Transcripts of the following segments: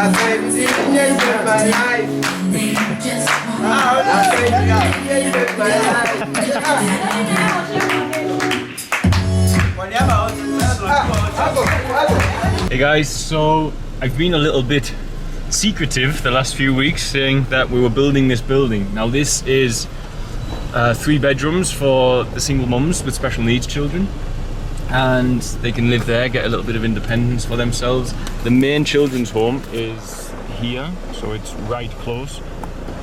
Hey guys, so I've been a little bit secretive the last few weeks saying that we were building this building. Now this is 3 bedrooms for the single mums with special needs children, and they can live there, get a little bit of independence for themselves. The main children's home is here, so it's right close.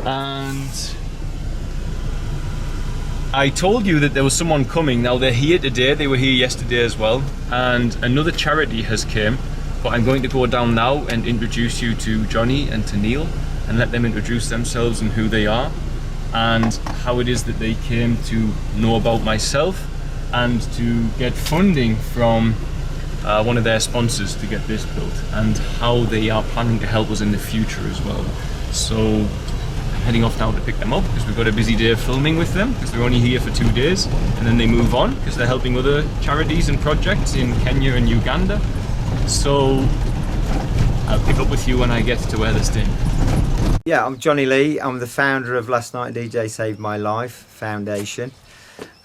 And I told you that there was someone coming. Now they're here today, they were here yesterday as well, and another charity has came, but I'm going to go down now and introduce you to Johnny and to Neil and let them introduce themselves and who they are and how it is that they came to know about myself and to get funding from one of their sponsors to get this built, and how they are planning to help us in the future as well. So I'm heading off now to pick them up because we've got a busy day of filming with them because they're only here for 2 days and then they move on because they're helping other charities and projects in Kenya and Uganda. So I'll pick up with you when I get to where they're staying. Yeah, I'm Johnny Lee. I'm the founder of Last Night DJ Saved My Life Foundation.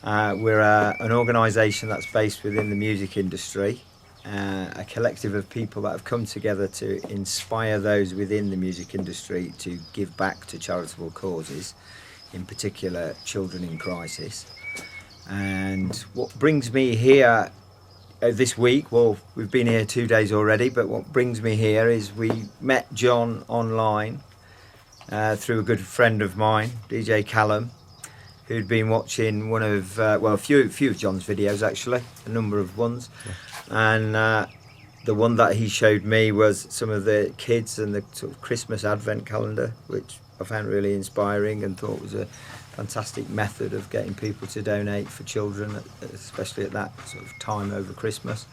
We're an organisation that's based within the music industry, a collective of people that have come together to inspire those within the music industry to give back to charitable causes, in particular children in crisis. And what brings me here this week, well, we've been here 2 days already, but what brings me here is we met John online through a good friend of mine, DJ Callum, who'd been watching one of, a few of John's videos actually, a number of ones. And the one that he showed me was some of the kids and the sort of Christmas advent calendar, which I found really inspiring and thought was a fantastic method of getting people to donate for children, especially at that sort of time over Christmas.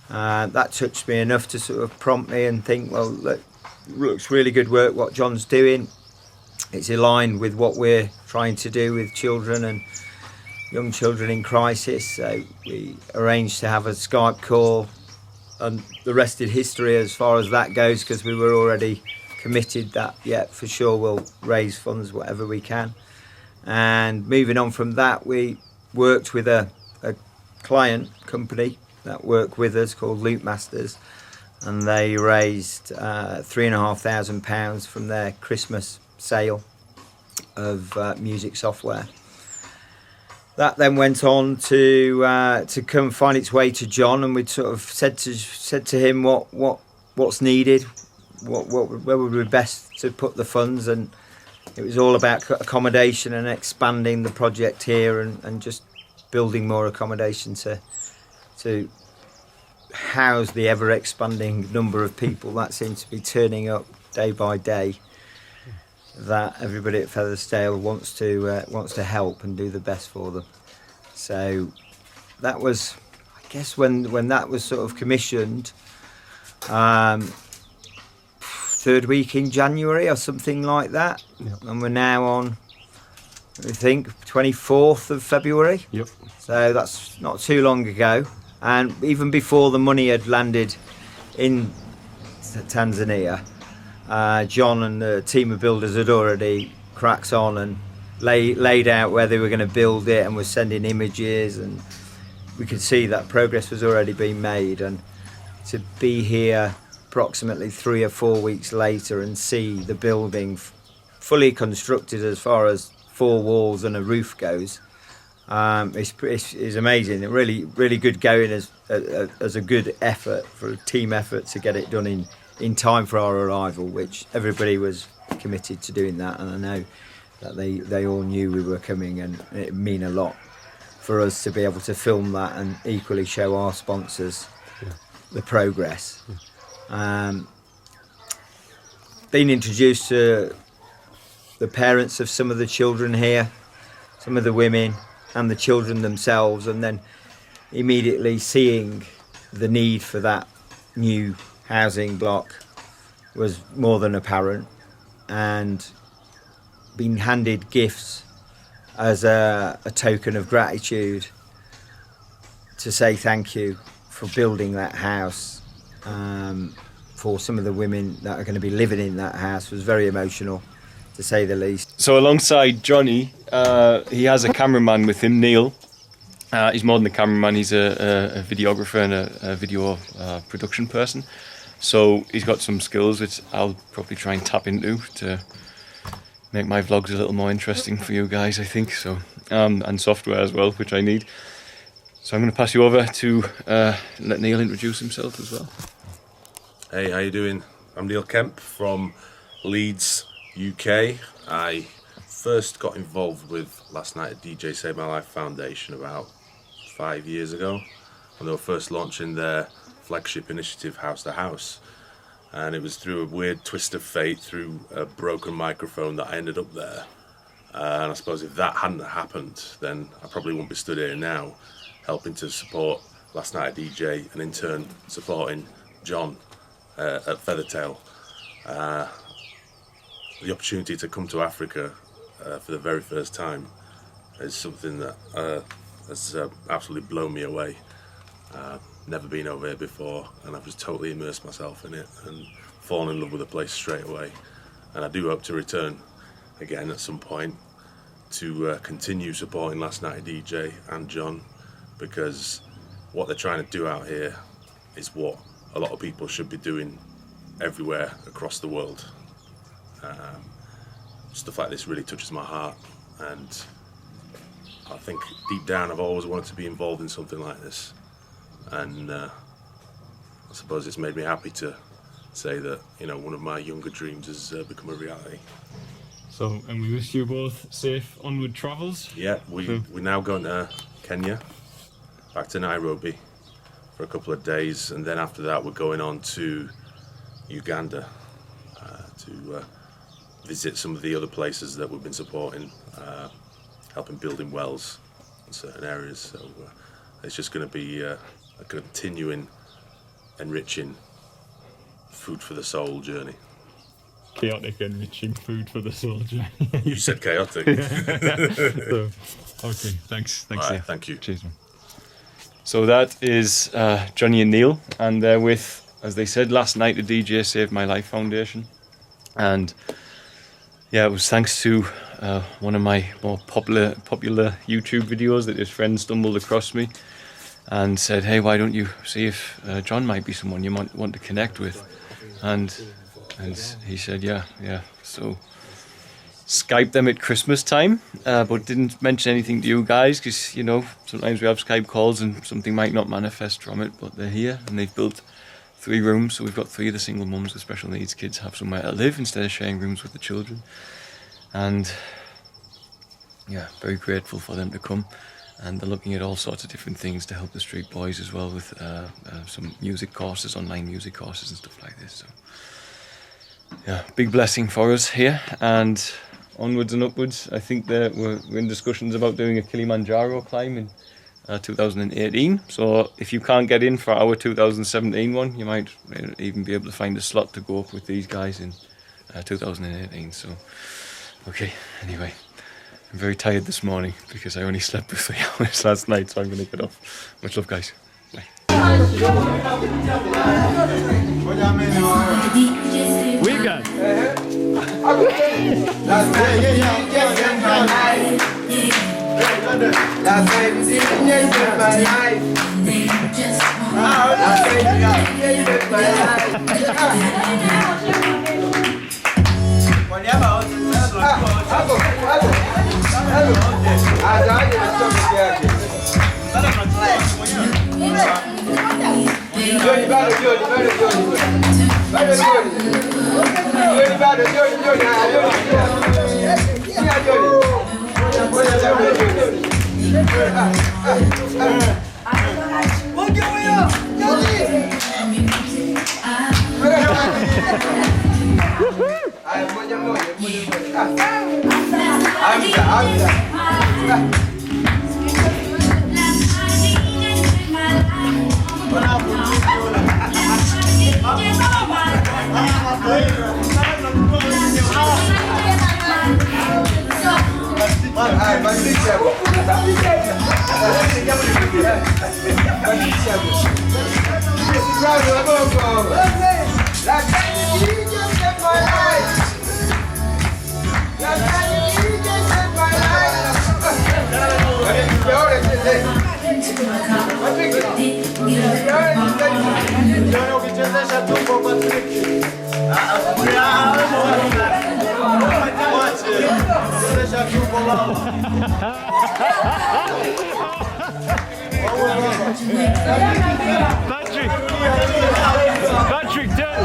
That touched me enough to sort of prompt me and think, well, look, looks really good work what John's doing. It's aligned with what we're trying to do with children and young children in crisis. So we arranged to have a Skype call, and the rest is history as far as that goes, because we were already committed that, yeah, for sure we'll raise funds whatever we can. And moving on from that, we worked with a client company that work with us called Loop Masters, and they raised £3,500 from their Christmas sale of music software. That then went on to come find its way to John, and we'd sort of said to him what's needed, where would be best to put the funds, and it was all about accommodation and expanding the project here and just building more accommodation to house the ever expanding number of people that seems to be turning up day by day, that everybody at Feathersdale wants to help and do the best for them. So that was, I guess, when that was sort of commissioned, third week in January or something like that. Yep. And we're now on, I think, 24th of February. Yep. So that's not too long ago. And even before the money had landed in Tanzania, John and the team of builders had already cracked on and laid out where they were going to build it, and was sending images, and we could see that progress was already being made. And to be here approximately 3 or 4 weeks later and see the building fully constructed as far as 4 walls and a roof goes, is amazing. Really good going as a good effort, for a team effort to get it done in time for our arrival, which everybody was committed to doing that, and I know that they all knew we were coming, and it mean a lot for us to be able to film that and equally show our sponsors the progress. Being introduced to the parents of some of the children here, some of the women and the children themselves, and then immediately seeing the need for that new housing block was more than apparent, and being handed gifts as a token of gratitude to say thank you for building that house for some of the women that are going to be living in that house was very emotional, to say the least. So alongside Johnny, he has a cameraman with him, Neil. He's more than a cameraman, he's a videographer and a video production person. So he's got some skills which I'll probably try and tap into to make my vlogs a little more interesting for you guys, I think. So and software as well, which I need. So I'm going to pass you over to let Neil introduce himself as well. Hey, how you doing? I'm Neil Kemp from Leeds, UK. I first got involved with Last Night at DJ Saved My Life Foundation about 5 years ago, when they were first launching their flagship initiative, House to House. And it was through a weird twist of fate, through a broken microphone, that I ended up there. And I suppose if that hadn't happened, then I probably wouldn't be stood here now, helping to support Last Night at DJ, and in turn supporting John at Feathertail. The opportunity to come to Africa for the very first time is something that has absolutely blown me away. Never been over here before, and I've just totally immersed myself in it and fallen in love with the place straight away. And I do hope to return again at some point to continue supporting Last Night at DJ and John, because what they're trying to do out here is what a lot of people should be doing everywhere across the world. Stuff like this really touches my heart, and I think deep down I've always wanted to be involved in something like this, and I suppose it's made me happy to say that, you know, one of my younger dreams has become a reality. So, and we wish you both safe onward travels. Yeah, we're now going to Kenya, back to Nairobi for a couple of days, and then after that we're going on to Uganda to visit some of the other places that we've been supporting, helping building wells in certain areas. So it's just going to be a continuing, enriching, food for the soul journey. Chaotic, enriching food for the soul journey. You said chaotic. So, okay, thanks. Right, Neil. thank you. Cheers, man. So that is Johnny and Neil, and they're with, as they said, Last Night the DJ Saved My Life Foundation. And yeah, it was thanks to one of my more popular YouTube videos that his friend stumbled across me and said, hey, why don't you see if John might be someone you might want to connect with. And he said, yeah. So Skyped them at Christmas time, but didn't mention anything to you guys, because, you know, sometimes we have Skype calls and something might not manifest from it. But they're here and they've built 3 rooms, so we've got 3 of the single mums with special needs kids have somewhere to live instead of sharing rooms with the children. And yeah, very grateful for them to come. And they're looking at all sorts of different things to help the street boys as well, with some music courses, online music courses and stuff like this. So yeah, big blessing for us here, and onwards and upwards. I think that we're in discussions about doing a Kilimanjaro climb in 2018. So if you can't get in for our 2017 one, you might even be able to find a slot to go up with these guys in 2018. So okay, anyway, I'm very tired this morning because I only slept for 3 hours last night, so I'm going to get off. Much love, guys. Bye. We got Patrick! Patrick, too!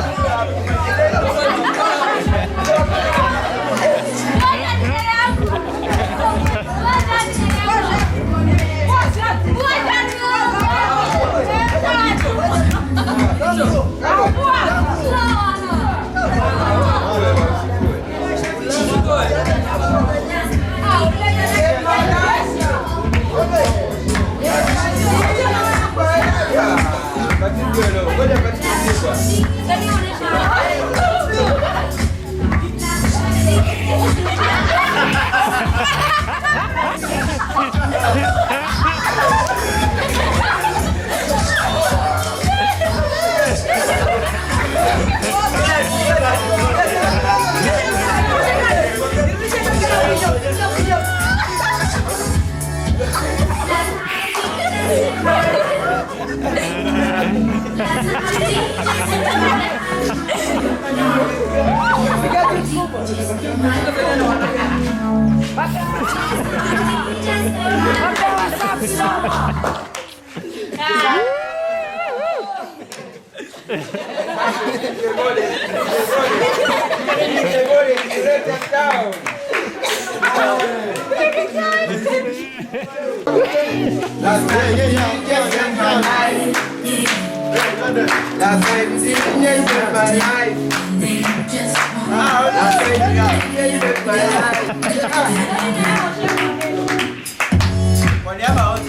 Wanyama,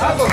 hapo.